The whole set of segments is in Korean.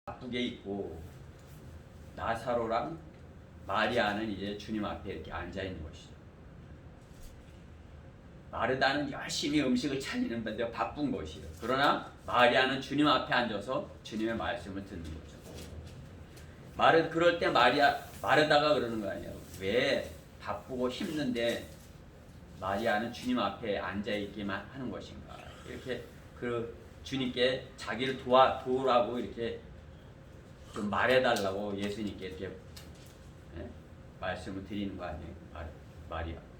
바쁘게 있고 나사로랑 마리아는 이제 주님 앞에 이렇게 앉아 있는 것이죠. 마르다는 열심히 음식을 차리는데 바쁜 것이에요. 그러나 마리아는 주님 앞에 앉아서 주님의 말씀을 듣는 거죠. 그럴 때 마르다가 그러는 거 아니에요. 왜 바쁘고 힘든데 마리아는 주님 앞에 앉아 있기만 하는 것인가? 이렇게 그 주님께 자기를 도우라고 이렇게 좀 말해달라고 예수님께 이렇게 말씀을 드리는 거 아니에요?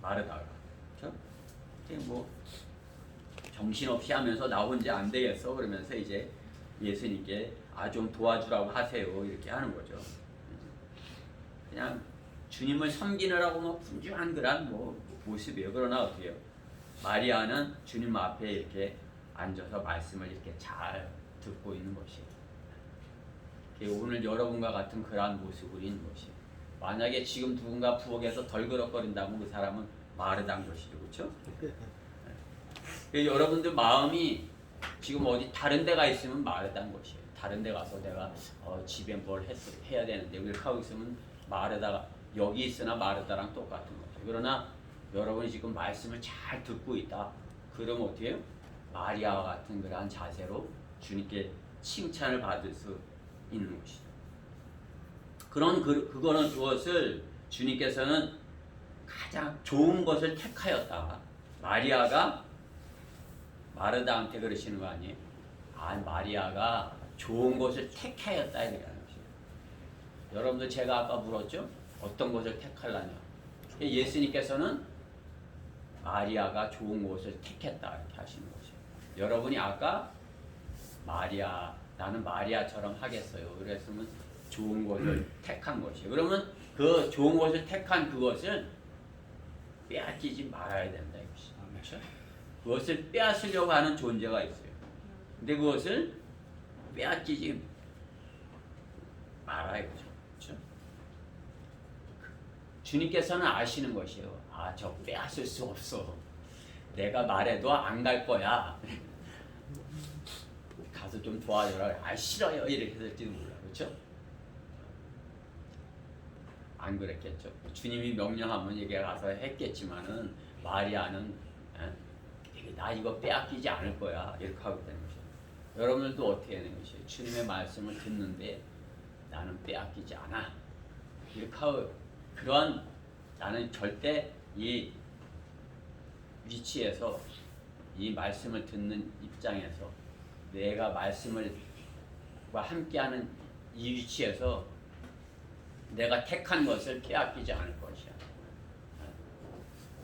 마르다가. 그렇죠? 뭐 정신없이 하면서 나 혼자 안 되겠어 그러면서 이제 예수님께 좀 도와주라고 하세요 이렇게 하는 거죠. 그냥 주님을 섬기느라고 뭐 분주한 그런 모습이에요. 그러나 어떻게 해요? 마리아는 주님 앞에 이렇게 앉아서 말씀을 이렇게 잘 듣고 있는 것이에요. 오늘 여러분과 같은 그러한 모습을 있는 것이에요. 만약에 지금 누군가 부엌에서 덜그럭거린다면 그 사람은 마르다인 것이죠. 그렇죠? 여러분들 마음이 지금 어디 다른 데가 있으면 마르다인 것이에요. 다른 데 가서 내가 집에 뭘 해야 되는데 이렇게 하고 있으면 마르다가 여기 있으나 마르다랑 똑같은 거죠. 그러나 여러분이 지금 말씀을 잘 듣고 있다. 그러면 어떻게 해요? 마리아와 같은 그러한 자세로 주님께 칭찬을 받을 수 있는 것이죠. 그것을 주님께서는 가장 좋은 것을 택하였다. 마리아가 마르다한테 그러시는 거 아니에요? 마리아가 좋은 것을 택하였다 이렇게 하는 것이에요. 여러분들 제가 아까 물었죠? 어떤 것을 택하려냐? 예수님께서는 마리아가 좋은 것을 택했다 이렇게 하시는 것이에요. 여러분이 아까 나는 마리아처럼 하겠어요. 그랬으면 좋은 것을 택한 것이에요. 그러면 그 좋은 것을 택한 그것을 빼앗기지 말아야 된다 이것이. 그렇죠? 그것을 빼앗으려고 하는 존재가 있어요. 근데 그것을 빼앗기지 말아야 되죠. 그렇죠? 주님께서는 아시는 것이에요. 저 빼앗을 수 없어. 내가 말해도 안 갈 거야. 가서 좀 도와줘라. 싫어요. 이렇게 될지도 몰라. 그렇죠? 안 그랬겠죠. 주님이 명령하면 얘기 가서 했겠지만은 마리아는 나 이거 빼앗기지 않을 거야. 이렇게 하고 있다는 것이에요. 여러분들도 어떻게 하는 것이에요? 주님의 말씀을 듣는데 나는 빼앗기지 않아. 이렇게 하고 그런 나는 절대 이 위치에서 이 말씀을 듣는 입장에서 내가 말씀과 함께하는 이 위치에서 내가 택한 것을 빼앗기지 않을 것이야.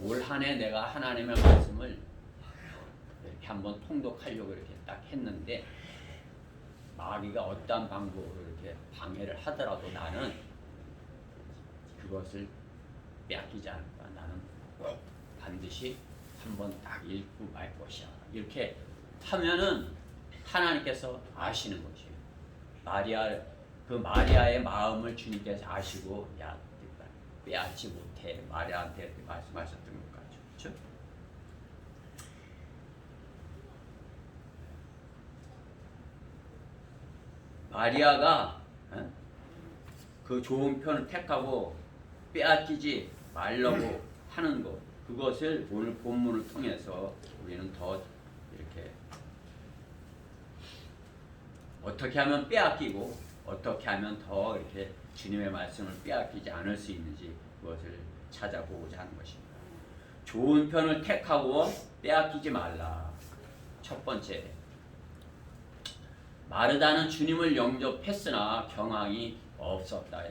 올 한 해 내가 하나님의 말씀을 이렇게 한번 통독하려고 이렇게 딱 했는데 마귀가 어떠한 방법으로 이렇게 방해를 하더라도 나는 그것을 빼앗기지 않을 거야. 나는 꼭 반드시 한번 딱 읽고 말 것이야. 이렇게 하면은 하나님께서 아시는 것이에요. 마리아의 마음을 주님께서 아시고 빼앗지 못해 마리아한테 이렇게 말씀하셨던 것 같죠. 그렇죠? 마리아가 그 좋은 편을 택하고 빼앗기지 말라고 하는 것, 그것을 오늘 본문을 통해서 우리는 더 이렇게 어떻게 하면 빼앗기고 어떻게 하면 더 이렇게 주님의 말씀을 빼앗기지 않을 수 있는지 그것을 찾아보고자 하는 것입니다. 좋은 편을 택하고 빼앗기지 말라. 첫 번째, 마르다는 주님을 영접했으나 경황이 없었다.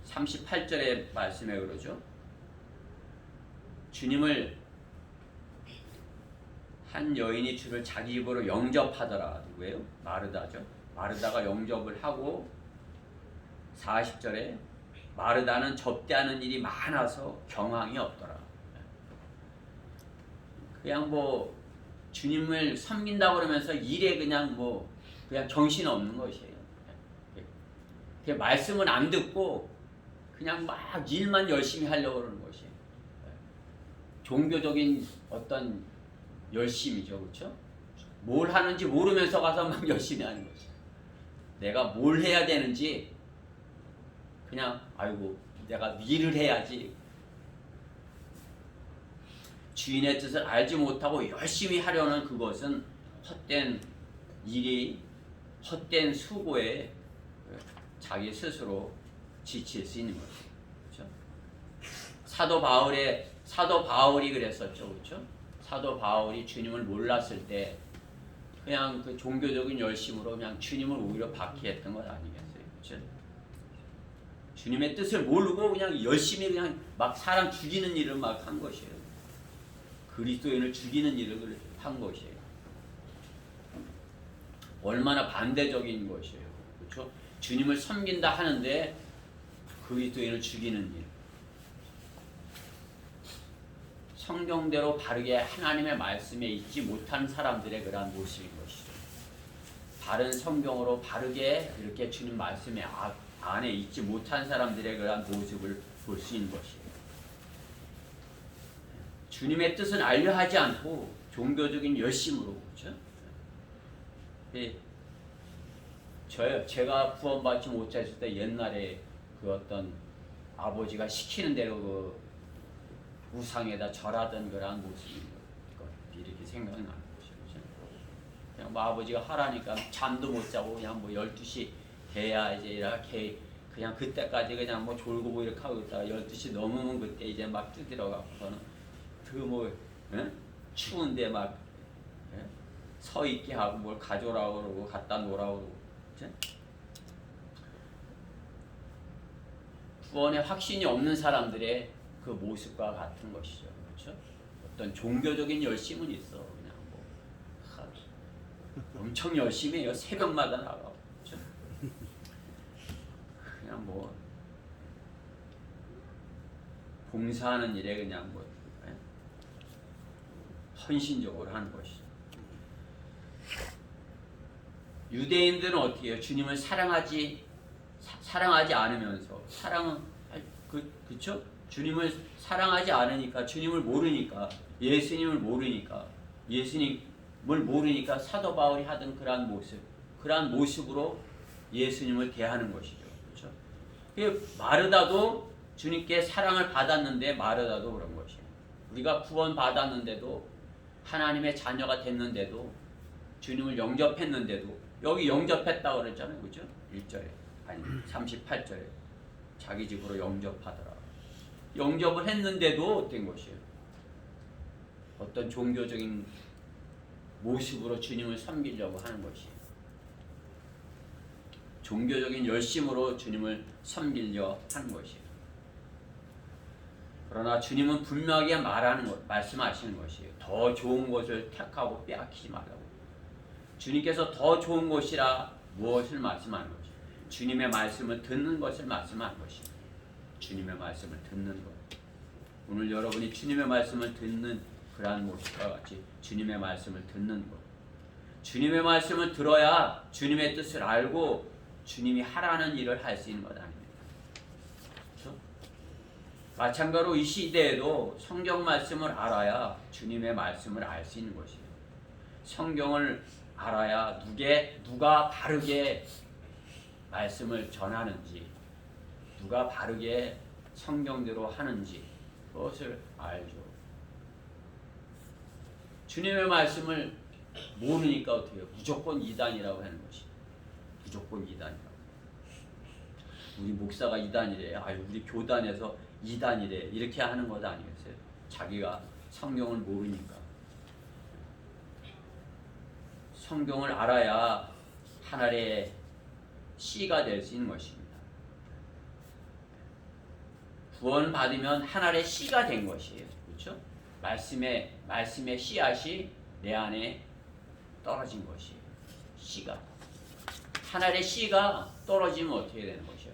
38절의 말씀에 그러죠. 주님을 한 여인이 주를 자기 집으로 영접하더라. 누구예요? 마르다죠. 마르다가 영접을 하고 40절에 마르다는 접대하는 일이 많아서 경황이 없더라. 그냥 주님을 섬긴다고 그러면서 일에 그냥 정신 없는 것이에요. 그냥 말씀은 안 듣고 그냥 막 일만 열심히 하려고 그러는 것이에요. 종교적인 어떤 열심이죠. 그렇죠? 뭘 하는지 모르면서 가서 막 열심히 하는 것이에요. 내가 뭘 해야 되는지 그냥 아이고 내가 일을 해야지 주인의 뜻을 알지 못하고 열심히 하려는 그것은 헛된 일이 헛된 수고에 자기 스스로 지칠 수 있는 거죠. 그렇죠? 사도 바울이 그랬었죠. 그렇죠? 사도 바울이 주님을 몰랐을 때 그냥 그 종교적인 열심으로 그냥 주님을 오히려 박해했던 것 아니겠어요? 그렇죠? 주님의 뜻을 모르고 그냥 열심히 그냥 막 사람 죽이는 일을 막 한 것이에요. 그리스도인을 죽이는 일을 한 것이에요. 얼마나 반대적인 것이에요. 그렇죠? 주님을 섬긴다 하는데 그리스도인을 죽이는 일. 성경대로 바르게 하나님의 말씀에 있지 못한 사람들의 그러한 모습인 것이죠. 바른 성경으로 바르게 이렇게 주님 말씀에 안에 있지 못한 사람들의 그러한 모습을 볼 수 있는 것이에요. 주님의 뜻은 알려 하지 않고 종교적인 열심으로, 그렇죠? 제가 구원받지 못했을 때 옛날에 그 어떤 아버지가 시키는 대로 그 우상에다 절하던 그런 모습인 것 이렇게 생각나는 것이죠. 그냥 뭐 아버지가 하라니까 잠도 못 자고 그냥 뭐 12시 돼야 이제 이렇게 그냥 그때까지 그냥 뭐 졸고 이렇게 하고 있다가 12시 넘으면 그때 이제 막 뜨들어가고서는 그 뭐 추운데 막 서 있게 하고 뭘 가져오라고 그러고 갖다 놓으라고 그러고. 그치? 구원에 확신이 없는 사람들의 그 모습과 같은 것이죠. 그렇죠? 어떤 종교적인 열심은 있어. 그냥 뭐 엄청 열심히 해요. 새벽마다 나가고. 그렇죠? 그냥 뭐 봉사하는 일에 그냥 뭐 헌신적으로 하는 것이죠. 유대인들은 어떻게 해요? 주님을 사랑하지 않으면서 그렇죠? 주님을 사랑하지 않으니까 주님을 모르니까 예수님을 모르니까 사도 바울이 하던 그러한 모습으로 예수님을 대하는 것이죠. 그렇죠? 마르다도 주님께 사랑을 받았는데 마르다도 그런 것이에요. 우리가 구원 받았는데도 하나님의 자녀가 됐는데도 주님을 영접했는데도 여기 영접했다고 그랬잖아요. 그죠? 1절에 아니 38절에 자기 집으로 영접하더라. 영접을 했는데도 어떤 것이에요? 어떤 종교적인 모습으로 주님을 섬기려고 하는 것이에요. 종교적인 열심으로 주님을 섬기려 하는 것이에요. 그러나 주님은 분명하게 말씀하시는 것이에요. 더 좋은 것을 택하고 빼앗기지 말라고. 주님께서 더 좋은 것이라 무엇을 말씀하는 것이에요? 주님의 말씀을 듣는 것을 말씀하는 것이에요. 주님의 말씀을 듣는 것. 오늘 여러분이 주님의 말씀을 듣는 그러한 모습과 같이 주님의 말씀을 듣는 것. 주님의 말씀을 들어야 주님의 뜻을 알고 주님이 하라는 일을 할 수 있는 것 아닙니까? 그렇죠? 마찬가지로 이 시대에도 성경 말씀을 알아야 주님의 말씀을 알 수 있는 것이에요. 성경을 알아야 누가 바르게 말씀을 전하는지, 누가 바르게 성경대로 하는지 그것을 알죠. 주님의 말씀을 모르니까 어떻게 해요? 무조건 이단이라고 하는 것이. 무조건 이단이라고. 우리 목사가 이단이래. 우리 교단에서 이단이래. 이렇게 하는 것 아니겠어요? 자기가 성경을 모르니까. 성경을 알아야 하나의 씨가 될 수 있는 것입니다. 구원 받으면 하나의 씨가 된 것이에요. 그렇죠? 말씀의 씨앗이 내 안에 떨어진 것이에요. 씨가. 하나의 씨가 떨어지면 어떻게 되는 것이에요?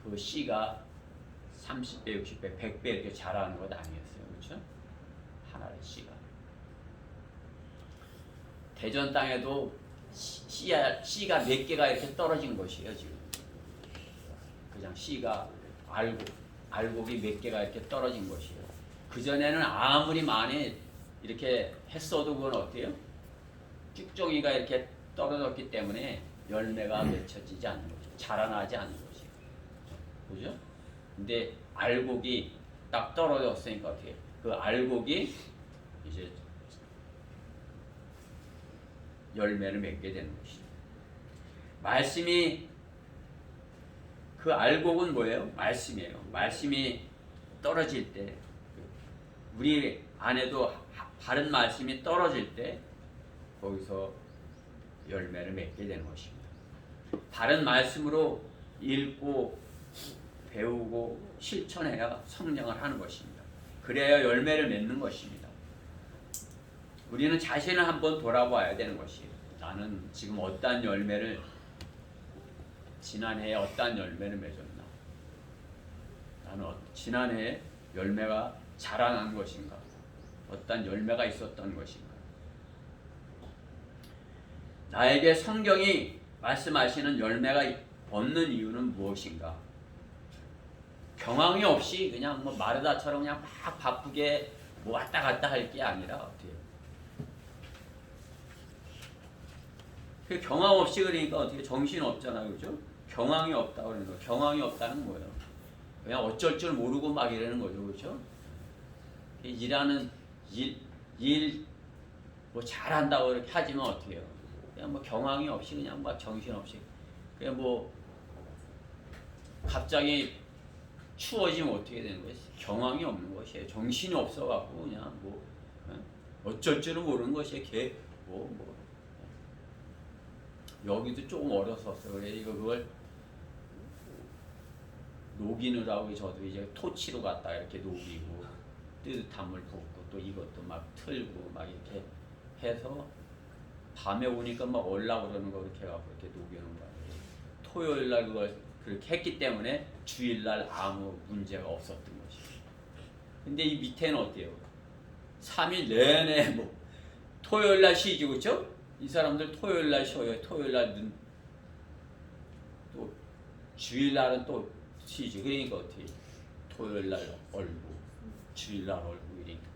그 씨가 30배, 60배, 100배 이렇게 자라는 것 아니겠어요? 그렇죠? 하나의 씨가. 대전 땅에도 씨가 몇 개가 이렇게 떨어진 것이에요. 지금 그냥 씨가 알곡이 몇 개가 이렇게 떨어진 것이에요. 그전에는 아무리 많이 이렇게 했어도 그건 어때요? 쭉정이가 이렇게 떨어졌기 때문에 열매가 맺혀지지 않는 거죠. 자라나지 않는 거죠. 그죠? 근데 알곡이 딱 떨어졌으니까 어떻게? 그 알곡이 이제 열매를 맺게 되는 것이죠. 말씀이 그 알곡은 뭐예요? 말씀이에요. 말씀이 떨어질 때 우리 안에도 바른 말씀이 떨어질 때 거기서 열매를 맺게 되는 것입니다. 바른 말씀으로 읽고 배우고 실천해야 성장을 하는 것입니다. 그래야 열매를 맺는 것입니다. 우리는 자신을 한번 돌아봐야 되는 것이에요. 나는 지금 어떠한 열매를 지난해에 어떠한 열매를 맺었나? 나는 지난해에 열매가 자라난 것인가? 어떠한 열매가 있었던 것인가? 나에게 성경이 말씀하시는 열매가 없는 이유는 무엇인가? 경황이 없이 그냥 뭐 마르다처럼 그냥 막 바쁘게 뭐 왔다 갔다 할 게 아니라 어떻게? 그 경황 없이 그러니까 어떻게 정신 없잖아요, 그죠? 경황이 없다 그러는 거. 경황이 없다는 거예요. 그냥 어쩔 줄 모르고 막 이러는 거죠, 그렇죠? 일하는 일 뭐 잘한다고 이렇게 하지만 어떻게 해요? 그냥 뭐 경황이 없이 그냥 막 정신 없이 그냥 뭐 갑자기 추워지면 어떻게 되는 거예요? 경황이 없는 것이에요. 정신이 없어갖고 그냥 뭐 어쩔 줄은 모르는 것이에요. 뭐 여기도 조금 얼었었어. 그래 이거 그걸 녹이느라고 저도 이제 토치로 갖다 이렇게 녹이고 뜨뜻한 물 붓고 또 이것도 막 틀고 막 이렇게 해서 밤에 오니까 막 올라고 그러는 거 이렇게 해갖고 이렇게 녹이는 거예요. 토요일 날 그걸 그렇게 했기 때문에 주일 날 아무 문제가 없었던 것이에요. 근데 이 밑에는 어때요? 3일 내내 뭐 토요일 날 쉬지 그렇죠? 이 사람들 토요일 날 쉬어요. 토요일 날은 또 주일 날은 또 쉬지. 그러니까 어떻게 토요일 날 얼고 주일 날 얼고 이러니까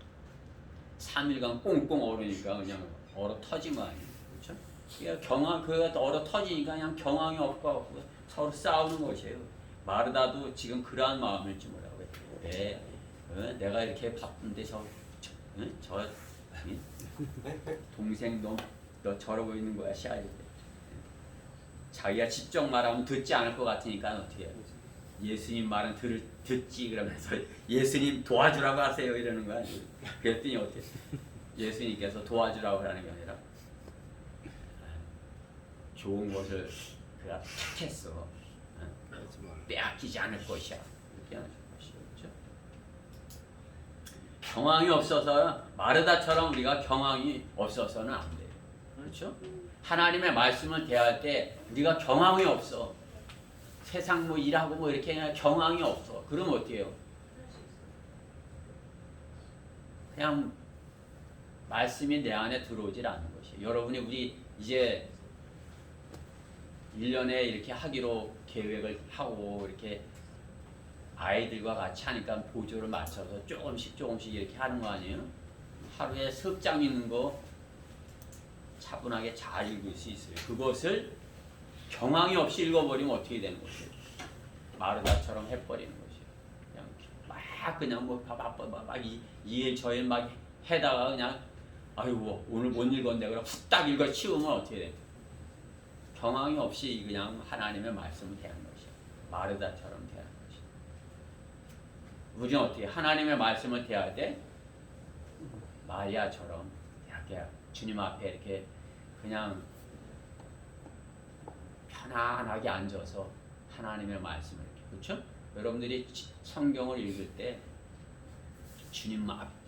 3일간 꽁꽁 얼으니까 그냥 얼어 터진 거 아니에요. 그렇죠? 그러니까 경황 그가 얼어 터지니까 그냥 경황이 없고 서로 싸우는 것이에요. 마르다도 지금 그러한 마음일지 뭐라고 해. 내가 이렇게 바쁜데 저 동생 너 저러고 있는 거야 시아일 때. 자기가 직접 말하면 듣지 않을 것 같으니까 어떻게 해요? 예수님 말은 듣지 그러면서 예수님 도와주라고 하세요 이러는 거야. 그랬더니 어떻게 예수님께서 도와주라고 하는 게 아니라 좋은 것을 그가 택했어. 빼앗기지 않을 것이야. 이렇게 하는 것이죠. 그렇죠? 경황이 없어서 마르다처럼 우리가 경황이 없어서는 안 돼요. 그렇죠? 하나님의 말씀을 대할 때 우리가 경황이 없어. 세상 뭐 일하고 뭐 이렇게 그냥 경황이 없어. 그러면 어떻게 해요? 그냥 말씀이 내 안에 들어오질 않는 것이에요. 여러분이 우리 이제 1년에 이렇게 하기로 계획을 하고 이렇게 아이들과 같이 하니까 보조를 맞춰서 조금씩 이렇게 하는 거 아니에요? 하루에 석 장 읽는 거 차분하게 잘 읽을 수 있어요. 그것을 경황이 없이 읽어버리면 어떻게 되는 것이에요? 마르다처럼 해버리는 것이에요. 그냥 뭐 이일 저일 막 해다가 그냥 아이고 오늘 못 읽었네 그럼 후딱 읽어 치우면 어떻게 돼요? 경황이 없이 그냥 하나님의 말씀을 대하는 것이에요. 마르다처럼 대하는 것이에요. 우리는 어떻게 하나님의 말씀을 대할 때 마리아처럼 이렇게 주님 앞에 이렇게 그냥 편안하게 앉아서 하나님의 말씀을 이렇게 그렇죠? 여러분들이 성경을 읽을 때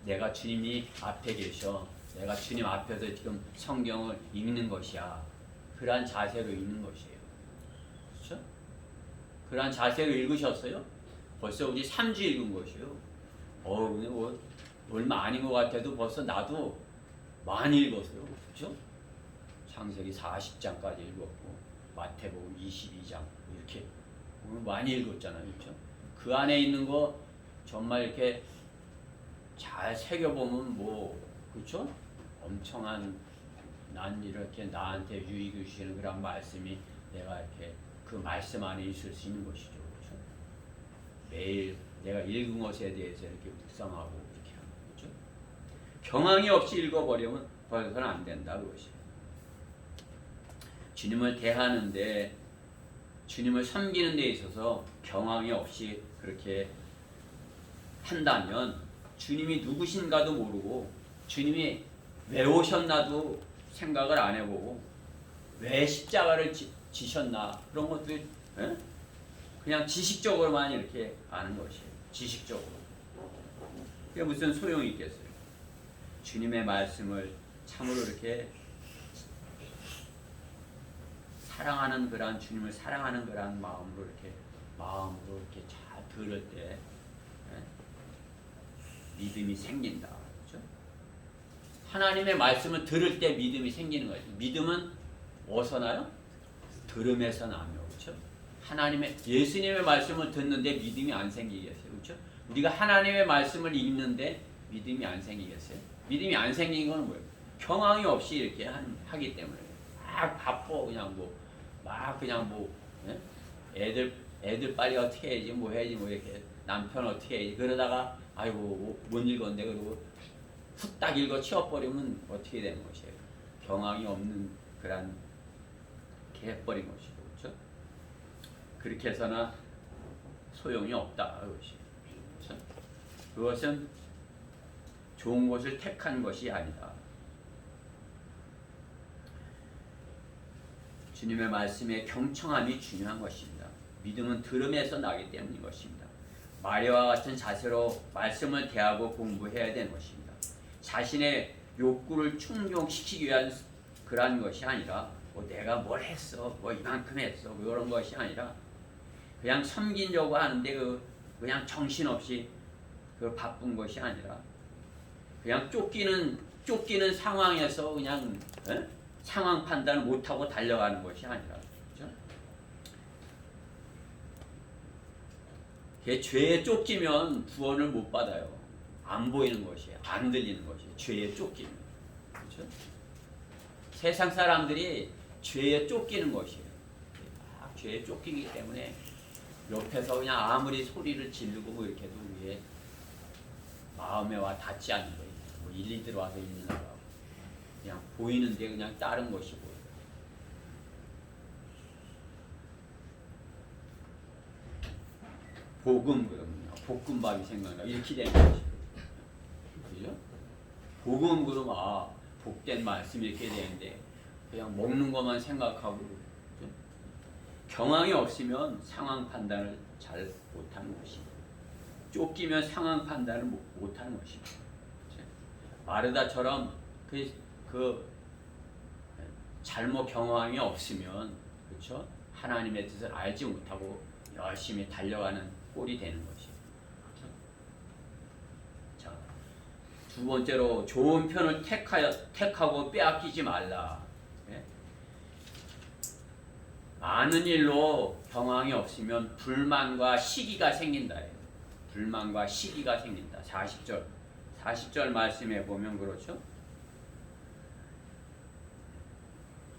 내가 주님이 앞에 계셔. 내가 주님 앞에서 지금 성경을 읽는 것이야. 그러한 자세로 읽는 것이에요. 그렇죠? 그러한 자세로 읽으셨어요? 벌써 우리 3주 읽은 것이에요. 뭐 얼마 아닌 것 같아도 벌써 나도 많이 읽었어요. 그렇죠? 창세기 40장까지 읽었고 마태복음 22장 이렇게 많이 읽었잖아요. 그렇죠? 그 안에 있는 거 정말 이렇게 잘 새겨보면 뭐 그렇죠? 엄청난 난 이렇게 나한테 유익을 주시는 그런 말씀이 내가 이렇게 그 말씀 안에 있을 수 있는 것이죠. 그렇죠? 매일 내가 읽은 것에 대해서 이렇게 묵상하고 이렇게 하는 거죠. 경황이 없이 읽어버리면 벌써는 안 된다 그것이. 주님을 대하는데 주님을 섬기는 데 있어서 경황이 없이 그렇게 한다면 주님이 누구신가도 모르고 주님이 왜 오셨나도 생각을 안 해보고 왜 십자가를 지셨나 그런 것들 그냥 지식적으로만 이렇게 아는 것이에요. 지식적으로. 그게 무슨 소용이 있겠어요. 주님의 말씀을 참으로 이렇게 사랑하는 그런 주님을 사랑하는 그런 마음으로 이렇게 잘 들을 때 믿음이 생긴다. 그렇죠? 하나님의 말씀을 들을 때 믿음이 생기는 거죠. 믿음은 어디서 나요? 들음에서 나며. 그렇죠? 하나님의 예수님의 말씀을 듣는데 믿음이 안 생기겠어요. 그렇죠? 우리가 하나님의 말씀을 읽는데 믿음이 안 생기겠어요? 믿음이 안 생기는 건 뭐예요? 경황이 없이 이렇게 하기 때문에 막 바빠 그냥 애들 빨리 어떻게 해야지 뭐 해야지 뭐 이렇게 남편 어떻게 해야지 그러다가 아이고 못 읽었는데 그러고 후딱 읽어 치워버리면 어떻게 되는 것이에요? 경황이 없는 그런 게 해버린 것이고 그렇죠? 그렇게 해서는 소용이 없다 그것이. 그렇죠? 그것은 좋은 것을 택한 것이 아니다. 주님의 말씀에 경청함이 중요한 것입니다. 믿음은 들음에서 나기 때문인 것입니다. 마리아와 같은 자세로 말씀을 대하고 공부해야 되는 것입니다. 자신의 욕구를 충족시키기 위한 그러한 것이 아니라 내가 뭘 했어, 이만큼 했어 그런 것이 아니라 그냥 섬기려고 하는데 그냥 정신없이 바쁜 것이 아니라 그냥 쫓기는 상황에서 그냥 상황 판단을 못하고 달려가는 것이 아니라 그렇죠? 죄에 쫓기면 구원을 못 받아요. 안 보이는 것이에요. 안 들리는 것이에요. 죄에 쫓기면. 그렇죠? 세상 사람들이 죄에 쫓기는 것이에요. 막 죄에 쫓기기 때문에 옆에서 그냥 아무리 소리를 지르고 이렇게 해도 우리의 마음에 와 닿지 않는 거예요. 일일이 들어와서 읽느라고 그냥 보이는데 그냥 다른 것이고 복음 그러면 볶음밥이 생각나 이렇게 되는 것이고 그죠? 복음 그러면 복된 말씀 이렇게 되는데 그냥 먹는 것만 생각하고 그죠? 경황이 없으면 상황 판단을 잘 못하는 것입니다. 쫓기면 상황 판단을 못하는 것입니다. 그죠? 마르다처럼 그 잘못 경황이 없으면 그렇죠? 하나님의 뜻을 알지 못하고 열심히 달려가는 꼴이 되는 것이에요. 그렇죠? 자, 두 번째로 좋은 편을 택하고 빼앗기지 말라. 네? 많은 일로 경황이 없으면 불만과 시기가 생긴다. 불만과 시기가 생긴다. 40절 말씀에 보면 그렇죠?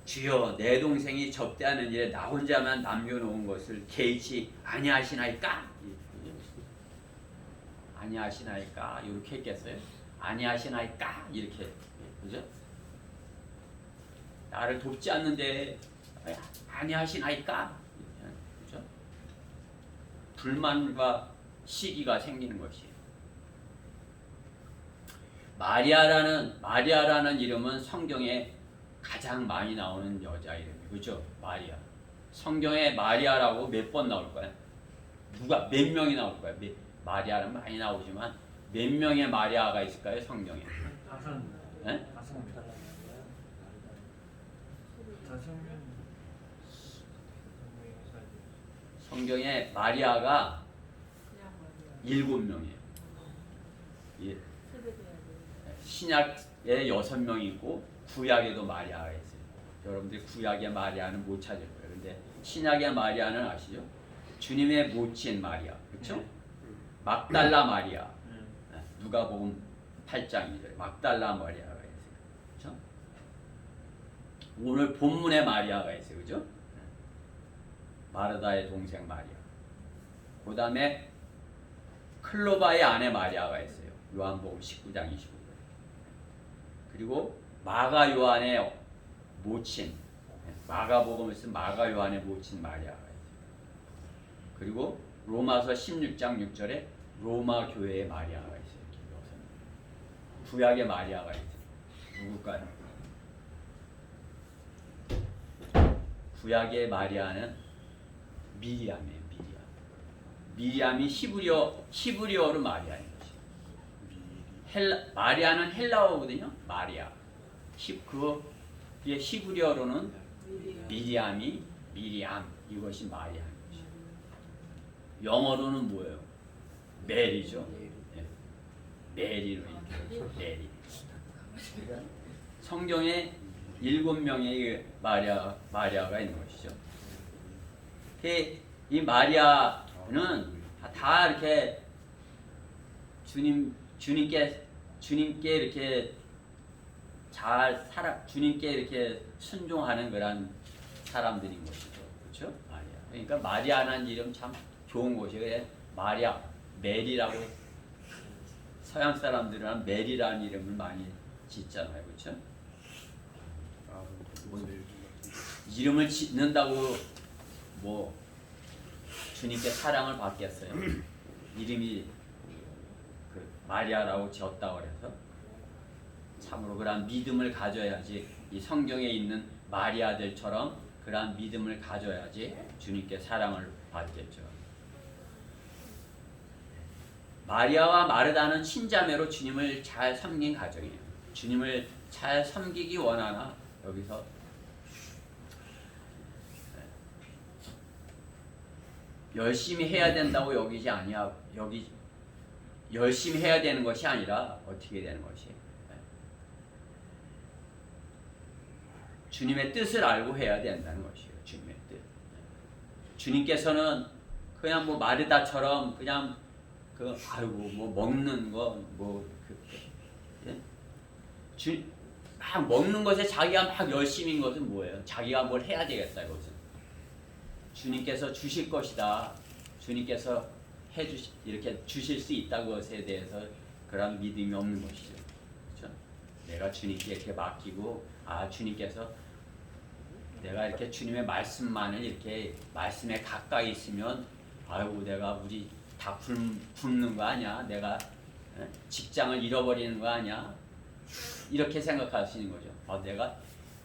주여 내 동생이 접대하는 일에 나 혼자만 남겨놓은 것을 개의치 아니하시나이까? 아니하시나이까? 이렇게 했겠어요? 아니하시나이까? 이렇게 그죠? 나를 돕지 않는데 아니하시나이까? 그죠? 불만과 시기가 생기는 것이에요. 마리아라는 이름은 성경에 가장 많이 나오는 여자 이름이에요. 그죠? 마리아. 성경에 마리아라고 몇 번 나올 거야? 몇 명이 나올 거야? 마리아는 많이 나오지만 몇 명의 마리아가 있을까요? 성경에? 네? 성경에 마리아가 7명이에요. 예. 신약에 6명이 있고 구약에도 마리아가 있어요. 여러분들 구약의 마리아는 못 찾을 거예요. 그런데 신약의 마리아는 아시죠? 주님의 모친 마리아, 그렇죠? 막달라 마리아, 누가복음 8장이죠. 막달라 마리아가 있어요. 그렇죠? 오늘 본문에 마리아가 있어요. 그죠? 마르다의 동생 마리아. 그 다음에 클로바의 아내 마리아가 있어요. 요한복음 19장 25절. 그리고 마가 요한의 모친, 마가복음을 쓴 마가 요한의 모친 마리아가 있어요. 그리고 로마서 16장 6절에 로마 교회의 마리아가 있어요. 구약의 마리아가 있어요. 누굴까요? 구약의 마리아는 미리암이에요. 미리암이 히브리어로 마리아인 것이에요. 마리아는 헬라어거든요. 마리아. 그게 히브리어로는 미리암 이것이 마리아인 것이에요. 영어로는 뭐예요? 메리죠. 네. 메리로 이렇게 메리. 성경에 7명의 마리아가 있는 것이죠. 이 마리아는 다 이렇게 주님께 이렇게 잘 주님께 이렇게 순종하는 그런 사람들인 것이죠. 그렇죠? 마리아. 그러니까 마리아라는 이름 참 좋은 것이에요. 마리아, 메리라고 서양 사람들은 메리라는 이름을 많이 짓잖아요. 그렇죠? 이름을 짓는다고 뭐 주님께 사랑을 받겠어요. 이름이 그 마리아라고 지었다고 그래서 참으로 그러한 믿음을 가져야지, 이 성경에 있는 마리아들처럼 그러한 믿음을 가져야지 주님께 사랑을 받겠죠. 마리아와 마르다는 친자매로 주님을 잘 섬긴 가정이에요. 주님을 잘 섬기기 원하나 여기서 열심히 해야 된다고 여기지 아니야. 여기 열심히 해야 되는 것이 아니라 어떻게 되는 것이 주님의 뜻을 알고 해야 된다는 것이에요. 주님의 뜻. 주님께서는 그냥 뭐 마르다처럼 그냥 뭐 먹는 거 막 먹는 것에 자기가 막 열심인 것은 뭐예요? 자기가 뭘 해야 되겠다 이것은. 주님께서 주실 것이다. 주님께서 이렇게 주실 수 있다는 것에 대해서 그런 믿음이 없는 것이죠. 그렇죠? 내가 주님께 이렇게 맡기고 주님께서 내가 이렇게 주님의 말씀만을 이렇게 말씀에 가까이 있으면 내가 우리 다 굶는 거 아니야? 내가 직장을 잃어버리는 거 아니야? 이렇게 생각하시는 거죠. 내가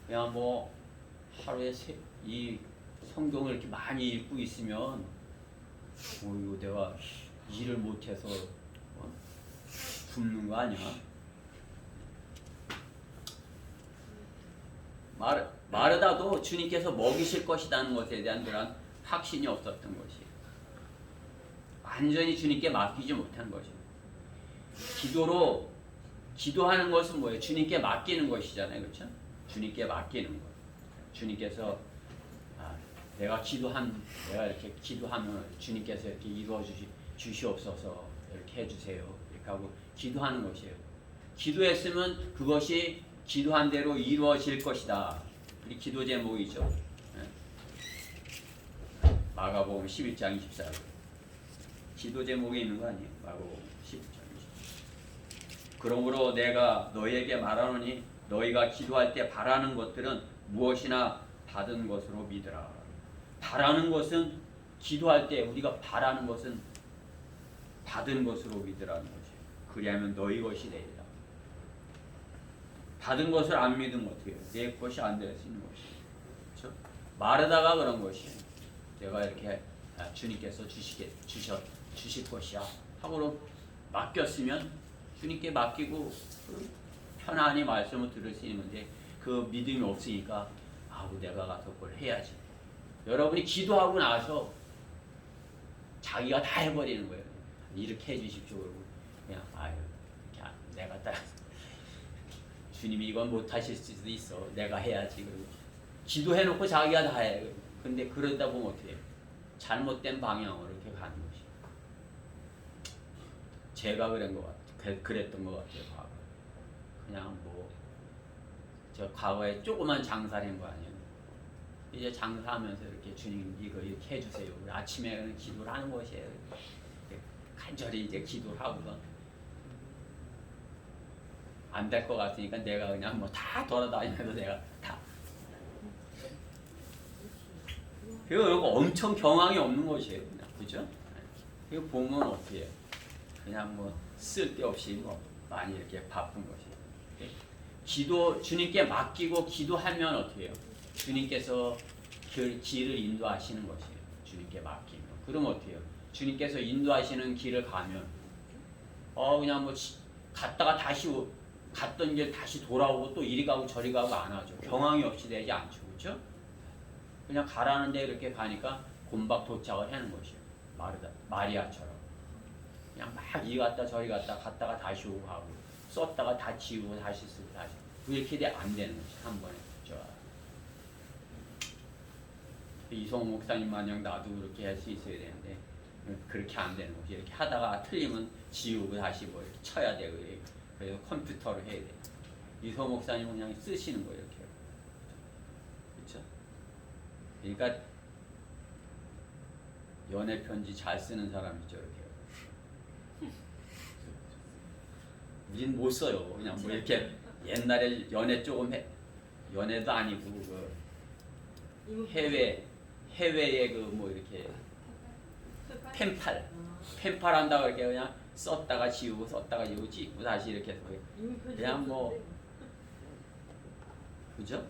그냥 뭐 하루에 이 성경을 이렇게 많이 읽고 있으면 이거 내가 일을 못해서 굶는 거 아니야? 마르다도 주님께서 먹이실 것이라는 것에 대한 그런 확신이 없었던 것이에요. 완전히 주님께 맡기지 못한 것이에요. 기도하는 것은 뭐예요? 주님께 맡기는 것이잖아요. 그렇죠? 주님께 맡기는 것. 주님께서 내가 이렇게 기도하면 주님께서 이렇게 이루어 주시옵소서 이렇게 해주세요. 이렇게 하고 기도하는 것이에요. 기도했으면 그것이 기도한 대로 이루어질 것이다. 우리 기도 제목이죠. 마가복음 11장 24절. 기도 제목에 있는 거 아니에요? 마가복음 11장 24절. 그러므로 내가 너희에게 말하노니 너희가 기도할 때 바라는 것들은 무엇이나 받은 것으로 믿으라. 바라는 것은 기도할 때 우리가 바라는 것은 받은 것으로 믿으라는 것이에요. 그리하면 너희 것이 되리라. 받은 것을 안 믿으면 어떻게 해요? 내 것이 안 될 수 있는 것이에요. 그렇죠? 마르다가 그런 것이에요. 내가 이렇게 주님께서 주실 것이야 하고 맡겼으면 주님께 맡기고 편안히 말씀을 들을 수 있는데 그 믿음이 없으니까 내가 가서 그걸 해야지. 여러분이 기도하고 나서 자기가 다 해버리는 거예요. 이렇게 해주십시오. 그러고 그냥 이렇게 내가 딱 주님이 이건 못하실 수도 있어. 내가 해야지. 그리고 기도해놓고 자기가 다 해. 근데 그러다 보면 어떻게 해요? 잘못된 방향으로 이렇게 가는 것이. 제가 그랬던 것 같아요. 그냥 저 과거에 조그만 장사를 한 거 아니에요. 이제 장사하면서 이렇게 주님 이거 이렇게 해주세요. 아침에는 기도를 하는 것이에요. 간절히 이제 기도를 하고서 안 될 것 같으니까 내가 그냥 뭐 다 돌아다니면서 내가 다. 그리고 이거 엄청 경황이 없는 것이에요. 그냥 그죠? 이거 보면 어떻게 해요? 그냥 뭐 쓸데없이 뭐 많이 이렇게 바쁜 것이에요. 기도 주님께 맡기고 기도하면 어떻게 해요? 주님께서 그 길을 인도하시는 것이에요. 주님께 맡기면. 그럼 어떻게 해요? 주님께서 인도하시는 길을 가면 그냥 뭐 갔다가 다시 갔던 길 다시 돌아오고 또 이리 가고 저리 가고 안 하죠. 경황이 없이 되지 않죠. 그렇죠? 그냥 가라는 데 이렇게 가니까 곤박 도착을 하는 것이에요. 마리아처럼. 그냥 막 이리 갔다 저리 갔다가 다시 오고 하고 썼다가 다 지우고 다시 쓰고 다시 이렇게 안 되는 것이 한 번에. 이성호 목사님 마냥 나도 그렇게 할 수 있어야 되는데 그렇게 안 되는 거지. 이렇게 하다가 틀리면 지우고 다시 뭐 이렇게 쳐야 되고 그래서 컴퓨터로 해야 돼. 이성호 목사님은 그냥 쓰시는 거예요. 이렇게. 그렇죠? 그러니까 연애 편지 잘 쓰는 사람 있죠. 이렇게. 우린 못 써요. 그냥 뭐 이렇게 옛날에 연애 조금 연애도 아니고 그 해외에 그 뭐 이렇게 펜팔 한다고 이렇게 그냥 썼다가 지우고 썼다가 지우고 다시 이렇게 해서 그냥 뭐 그죠?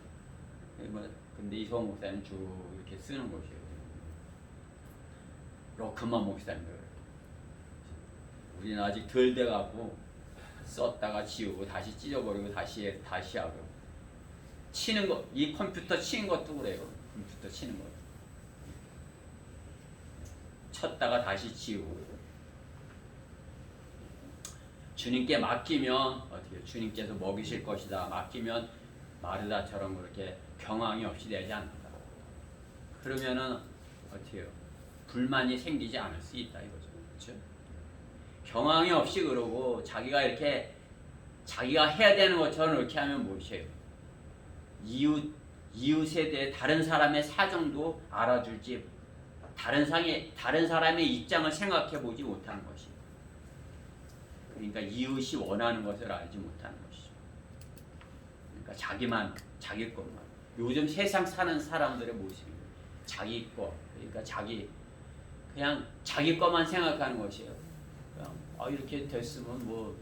뭐 근데 이성 목사님 쭉 이렇게 쓰는 것이에요. 로크만 목사님도 그래요. 우리는 아직 덜 돼갖고 썼다가 지우고 다시 찢어버리고 다시 하고 치는 거 이 컴퓨터 치는 것도 그래요. 컴퓨터 치는 거. 쳤다가 다시 지우고 주님께 맡기면 어떻게 주님께서 먹이실 것이다. 맡기면 마르다처럼 그렇게 경황이 없이 되지 않는다. 그러면은 어떻게 해요? 불만이 생기지 않을 수 있다 이거죠. 그렇죠? 경황이 없이 그러고 자기가 이렇게 자기가 해야 되는 것처럼 이렇게 하면 무엇이에요? 이웃에 대해 다른 사람의 사정도 알아줄지 다른 사람의 입장을 생각해 보지 못하는 것이에요. 그러니까 이웃이 원하는 것을 알지 못하는 것이죠. 그러니까 자기 것만. 요즘 세상 사는 사람들의 모습이에요. 자기 것, 그러니까 그냥 자기 것만 생각하는 것이에요. 그냥 이렇게 됐으면 뭐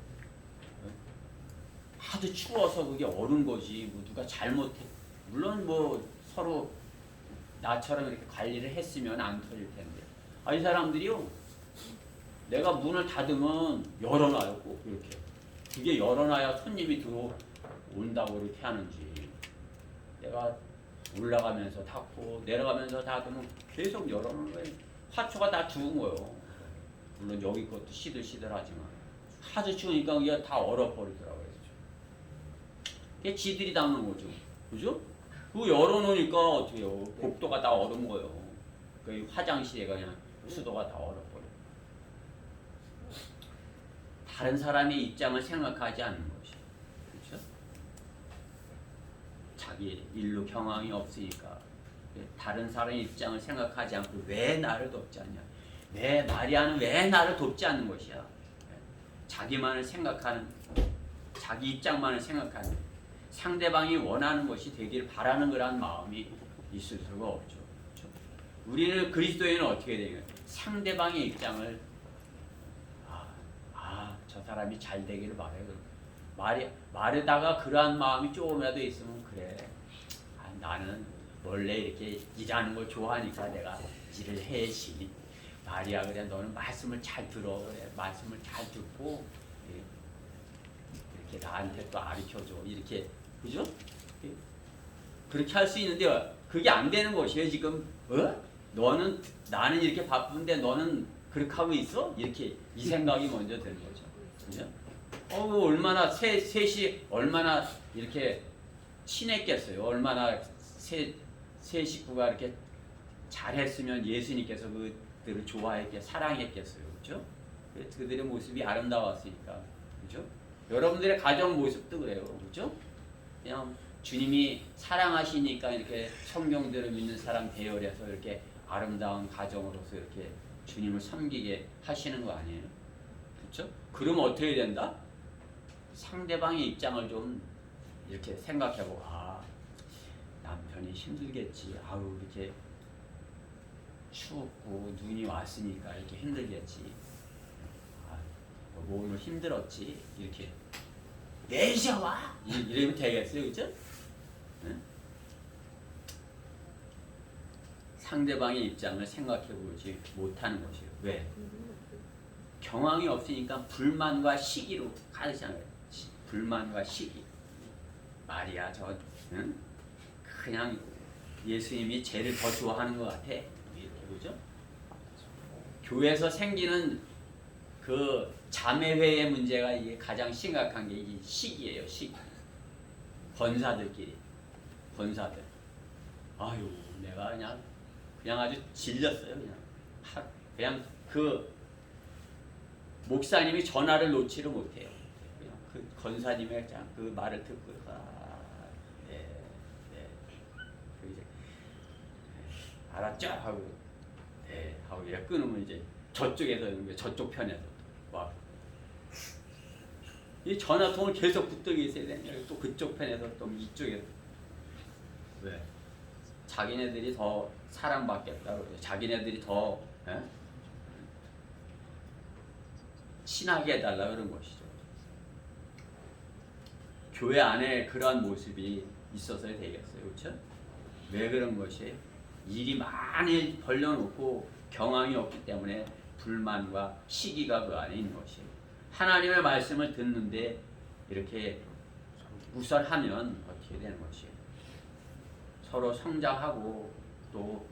하도 추워서 그게 얼은 거지. 뭐 누가 잘못해. 물론 뭐 서로 나처럼 이렇게 관리를 했으면 안 터질 텐데. 이 사람들이요. 내가 문을 닫으면 열어놔요. 꼭 이렇게. 그게 열어놔야 손님이 들어온다고 이렇게 하는지. 내가 올라가면서 닫고 내려가면서 닫으면 계속 열어놓는 거예요. 화초가 다 죽은 거예요. 물론 여기 것도 시들시들하지만 하도 추우니까 이게 다 얼어버리더라고요. 그게 지들이 닦는 거죠. 그죠? 그거 열어놓으니까 어떻게 해요? 복도가 다 얼은 거예요. 그 화장실에 그냥 수도가 다 얼어버려. 다른 사람의 입장을 생각하지 않는 것이. 그렇죠? 자기 일로 경황이 없으니까 다른 사람의 입장을 생각하지 않고 왜 나를 돕지 않냐? 왜 마리아는 왜 나를 돕지 않는 것이야? 자기만을 생각하는, 자기 입장만을 생각하는, 상대방이 원하는 것이 되길 바라는 거라는 마음이 있을 수가 없죠. 그렇죠? 우리는 그리스도인은 어떻게 되냐? 상대방의 입장을 저 사람이 잘 되기를 바래요. 마르다가 그러한 마음이 조금이라도 있으면 그래. 나는 원래 이렇게 일하는 걸 좋아하니까 내가 일을 해야지. 마리아 그래 너는 말씀을 잘 들어. 그래 말씀을 잘 듣고 이렇게 나한테 또 가르쳐줘. 이렇게 그죠? 그렇게 할 수 있는데 그게 안 되는 것이에요 지금. 나는 이렇게 바쁜데 너는 그렇게 하고 있어? 이렇게 이 생각이 먼저 드는 거죠. 그죠? 얼마나 셋이 얼마나 이렇게 친했겠어요. 얼마나 세 식구가 이렇게 잘했으면 예수님께서 그들을 좋아했겠, 사랑했겠어요. 그죠? 그들의 모습이 아름다웠으니까. 그죠? 여러분들의 가정 모습도 그래요. 그죠? 그냥 주님이 사랑하시니까 이렇게 성경대로 믿는 사람 대열해서 이렇게 아름다운 가정으로서 이렇게 주님을 섬기게 하시는 거 아니에요? 그렇죠? 그럼 어떻게 된다? 상대방의 입장을 좀 이렇게 생각해보고, 아, 남편이 힘들겠지. 아우, 이렇게 추웠고 눈이 왔으니까 이렇게 힘들겠지. 아, 여보 오늘 힘들었지. 이렇게 내셔와 이러면 되겠어요, 그렇죠? 응? 상대방의 입장을 생각해보지 못하는 것이에요. 왜? 경황이 없으니까 불만과 시기로 가득잖아요. 불만과 시기. 마리아 응? 그냥 예수님이 쟤를 더 좋아하는 것 같아. 이렇게 그죠? 교회에서 생기는 그 자매회의 문제가 이게 가장 심각한 게 이 시기예요. 시기. 권사들끼리. 권사들. 아유, 내가 그냥 아주 질렸어요. 그냥 그 목사님이 전화를 놓지를 못해요. 그냥 그 권사님의 그 말을 듣고 네. 이제 알았죠? 하고 네 하고 이래 끊으면 이제 저쪽에서 저쪽 편에서 막 이 전화통을 계속 붙들고 있어야 되냐. 또 그쪽 편에서 또 이쪽에서 왜? 자기네들이 더 사랑받겠다고 자기네들이 더 친하게 해달라 그런 것이죠. 교회 안에 그러한 모습이 있어서야 되겠어요. 그렇죠? 왜 그런 것이? 일이 많이 벌려놓고 경황이 없기 때문에 불만과 시기가 그 안에 있는 것이에요. 하나님의 말씀을 듣는데 이렇게 무설하면 어떻게 되는 것이에요? 서로 성장하고 또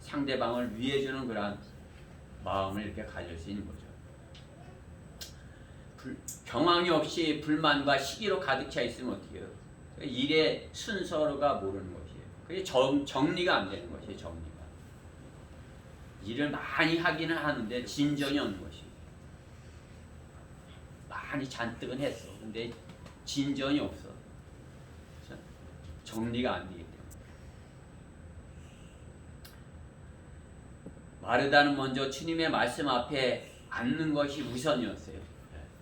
상대방을 위해주는 그런 마음을 이렇게 가질 수 있는 거죠. 경황이 없이 불만과 시기로 가득 차 있으면 어떻게 해요? 일의 순서가 모르는 것이에요. 그게 정리가 안 되는 것이에요. 정리가. 일을 많이 하기는 하는데 진전이 없는 것이에요. 많이 잔뜩은 했어. 근데 진전이 없어. 그렇죠? 정리가 안 되기 때문에. 마르다는 먼저 주님의 말씀 앞에 앉는 것이 우선이었어요.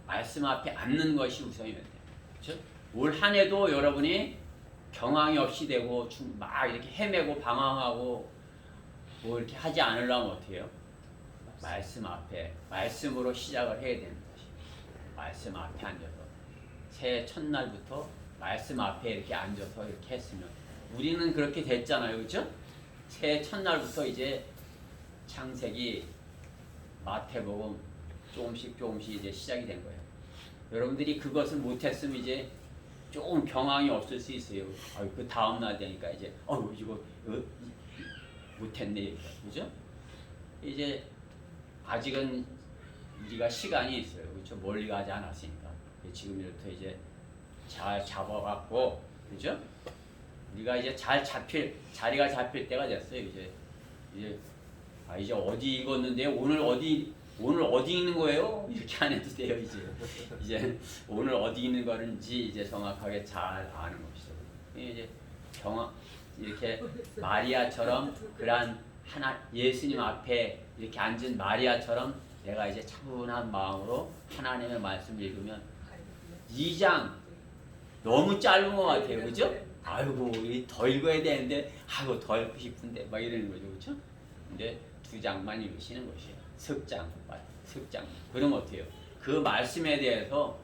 말씀 앞에 앉는 것이 우선이었대요. 그렇죠? 올 한 해도 여러분이 경황이 없이 되고 막 이렇게 헤매고 방황하고 뭐 이렇게 하지 않으려면 어떻게 해요? 말씀 앞에 말씀으로 시작을 해야 되는 것이. 말씀 앞에 앉아서 새해 첫날부터 말씀 앞에 이렇게 앉아서 이렇게 했으면 우리는 그렇게 됐잖아요, 그렇죠? 새해 첫날부터 이제 창세기, 마태복음 조금씩 이제 시작이 된 거예요. 여러분들이 그것을 못했으면 이제 조금 경황이 없을 수 있어요. 그 다음 날 되니까 이제 이거 못했네, 그죠? 이제 아직은 우리가 시간이 있어요, 그렇죠? 멀리 가지 않았으니까 지금부터 이제 잘 잡아갖고, 그죠? 우리가 이제 자리가 잡힐 때가 됐어요. 이제 어디 읽었는데 오늘 어디 읽는 거예요? 이렇게 안 해도 돼요. 이제 오늘 어디 읽는 거는지 이제 정확하게 잘 아는 것이죠. 이제 이렇게 마리아처럼 그러한 예수님 앞에 이렇게 앉은 마리아처럼 내가 이제 차분한 마음으로 하나님의 말씀을 읽으면 2장 너무 짧은 것 같아요, 그죠? 아이고 더 읽어야 되는데 더 읽고 싶은데 막 이러는 거죠, 그렇죠? 근데 2장만 읽으시는 것이에요. 석장. 그럼 어때요? 그 말씀에 대해서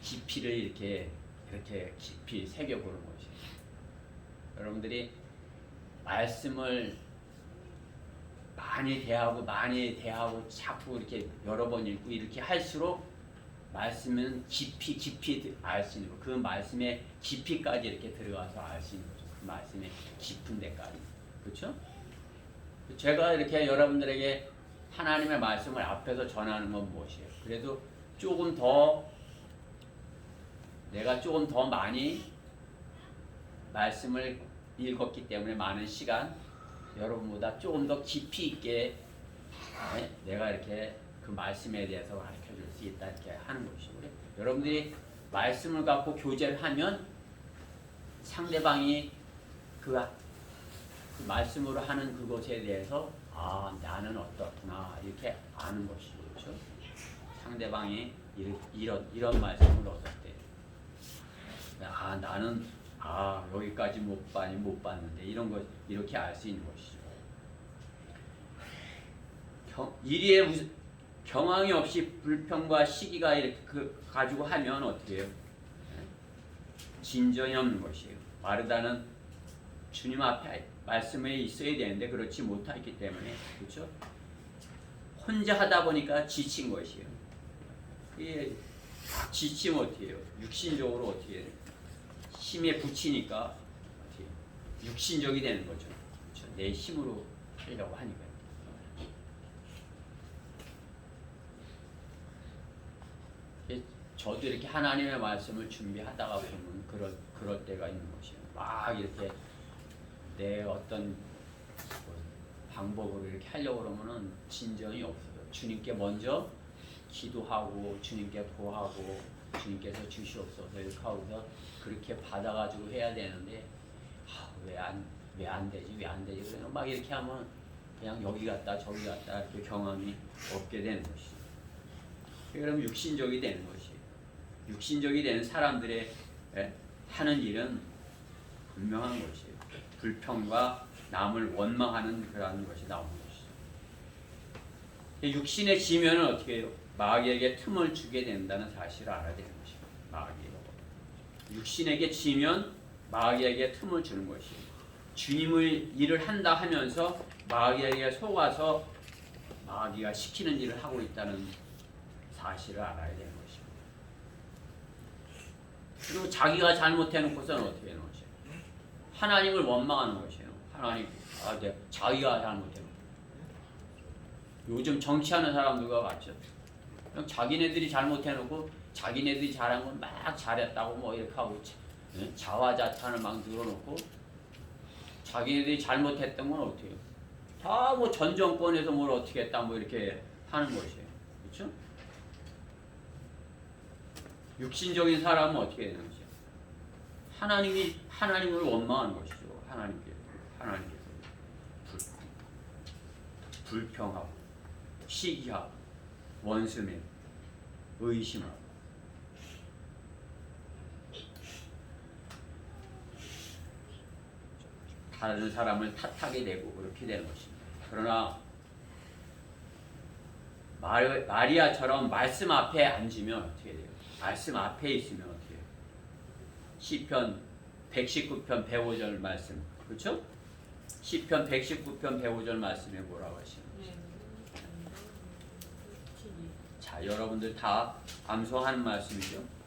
깊이를 이렇게 깊이 새겨보는 것이에요. 여러분들이 말씀을 많이 대하고 자꾸 이렇게 여러 번 읽고 이렇게 할수록 말씀은 깊이 알 수 있는 거. 그 말씀의 깊이까지 이렇게 들어가서 알 수 있는 거죠. 그 말씀의 깊은 데까지. 그렇죠? 제가 이렇게 여러분들에게 하나님의 말씀을 앞에서 전하는 건 무엇이에요? 그래도 내가 조금 더 많이 말씀을 읽었기 때문에 많은 시간 여러분보다 조금 더 깊이 있게 내가 이렇게 그 말씀에 대해서 가르쳐 줄 수 있다 이렇게 하는 것이죠. 여러분들이 말씀을 갖고 교제를 하면 상대방이 그 말씀으로 하는 그것에 대해서 나는 어떻구나 이렇게 아는 것이죠. 그렇죠? 상대방이 이런 말씀을 얻을 때 나는 여기까지 못 봤는데 이런 것 이렇게 알 수 있는 것이죠. 이리에 경황이 없이 불평과 시기가 이렇게 가지고 하면 어떻게 해요? 진전이 없는 것이에요. 마르다는 주님 앞에 말씀에 있어야 되는데 그렇지 못했기 때문에 그렇죠? 혼자 하다 보니까 지친 것이에요. 이게 지치면 어떻게 해요? 육신적으로 어떻게 해요? 힘에 붙이니까 어떻게 해요? 육신적이 되는 거죠. 그렇죠? 내 힘으로 하려고 하니까. 저도 이렇게 하나님의 말씀을 준비하다가 보면 그럴 때가 있는 것이에요. 막 이렇게 내 어떤 방법으로 이렇게 하려고 그러면은 진전이 없어요. 주님께 먼저 기도하고 주님께 구하고 주님께서 주시옵소서 이렇게 하고서 그렇게 받아가지고 해야 되는데 왜 안 되지 그래서 막 이렇게 하면 그냥 여기 갔다 저기 갔다 이렇게 경험이 없게 되는 것이죠. 그럼 육신적이 되는 것이에요. 육신적이 되는 사람들의 하는 일은 분명한 것이에요. 불평과 남을 원망하는 그런 것이 나오는 것이죠. 육신에 지면은 어떻게 해요? 마귀에게 틈을 주게 된다는 사실을 알아야 되는 것이에요. 마귀가 육신에게 지면 마귀에게 틈을 주는 것이에요. 주님의 일을 한다 하면서 마귀에게 속아서 마귀가 시키는 일을 하고 있다는 사실을 알아야 되는 것이에요. 그리고 자기가 잘못해놓고서는 어떻게 하는 것이에요? 하나님을 원망하는 것이에요. 하나님, 자기가 잘못해놓고. 요즘 정치하는 사람들과 같죠. 그냥 자기네들이 잘못해놓고 자기네들이 잘한 건 막 잘했다고 뭐 이렇게 하고 자화자찬을 막 늘어놓고 자기네들이 잘못했던 건 어떻게 해요? 다 뭐 전 정권에서 뭘 어떻게 했다 뭐 이렇게 하는 것이에요. 그렇죠? 육신적인 사람은 어떻게 되는 것이죠? 하나님을 원망하는 것이죠. 하나님께서 불평하고 시기하고 원수매고 의심하고 다른 사람을 탓하게 되고 그렇게 되는 것입니다. 그러나 마리아처럼 말씀 앞에 앉으면 어떻게 돼요? 말씀 앞에 있으면 어떻게 해요? 시편 119편 105절 말씀 그렇죠? 시편 119편 105절 말씀에 뭐라고 하시는지 자 여러분들 다 암송하는 말씀이죠?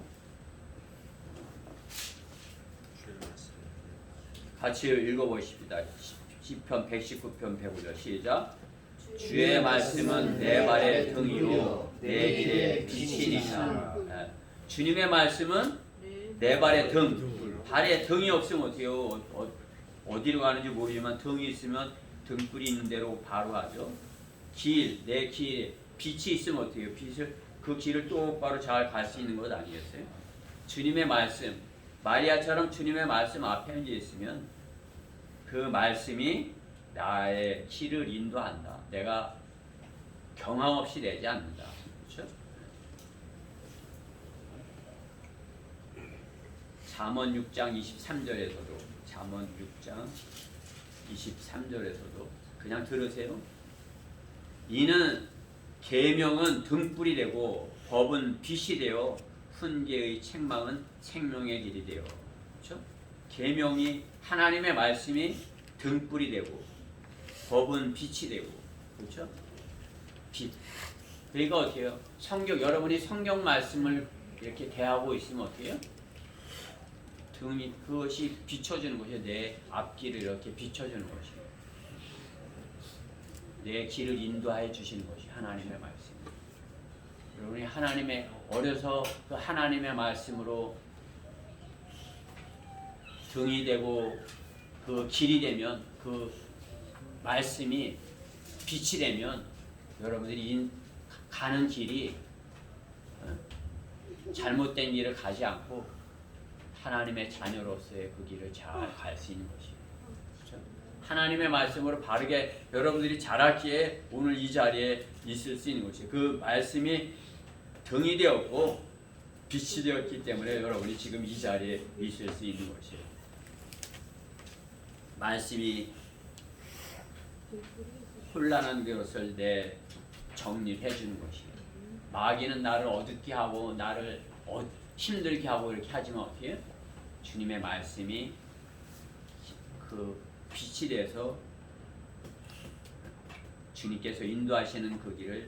같이 읽어보십시다. 시편 119편 105절 시작 주의 말씀은 내 발의 등이요 내 길의 빛이니라. 주님의 말씀은 내 발의 등. 발에 등이 없으면 어떻게 해요? 어디로 가는지 모르지만 등이 있으면 등불이 있는 대로 바로 가죠. 내 길에 빛이 있으면 어떻게 해요? 그 길을 똑바로 잘 갈 수 있는 것 아니겠어요? 주님의 말씀, 마리아처럼 주님의 말씀 앞에 앉아 있으면 그 말씀이 나의 길을 인도한다. 내가 경황 없이 되지 않는다. 그렇죠? 잠언 6장 23절에서도 잠언 6장 23절에서도 그냥 들으세요. 이는 계명은 등불이 되고 법은 빛이 되어 훈계의 책망은 생명의 길이 되어. 그렇죠? 계명이 하나님의 말씀이 등불이 되고 법은 빛이 되고 그렇죠? 빛. 그러니까 어떻게 해요? 여러분이 성경 말씀을 이렇게 대하고 있으면 어떻게 해요? 그것이 비춰주는 것이에요. 내 앞길을 이렇게 비춰주는 것이에요. 내 길을 인도하여 주시는 것이 하나님의 말씀. 여러분이 어려서 그 하나님의 말씀으로 등이 되고 그 길이 되면 그 말씀이 빛이 되면 여러분들이 가는 길이 잘못된 길을 가지 않고 하나님의 자녀로서의 그 길을 잘 갈 수 있는 것이에요. 그렇죠? 하나님의 말씀으로 바르게 여러분들이 자랐기에 오늘 이 자리에 있을 수 있는 것이에요. 그 말씀이 등이 되었고 빛이 되었기 때문에 여러분이 지금 이 자리에 있을 수 있는 것이에요. 말씀이 혼란한 것을 내 정리해 주는 것이에요. 마귀는 나를 어둡게 하고 나를 힘들게 하고 이렇게 하지만 어떻게 해요? 주님의 말씀이 그 빛이 돼서 주님께서 인도하시는 그 길을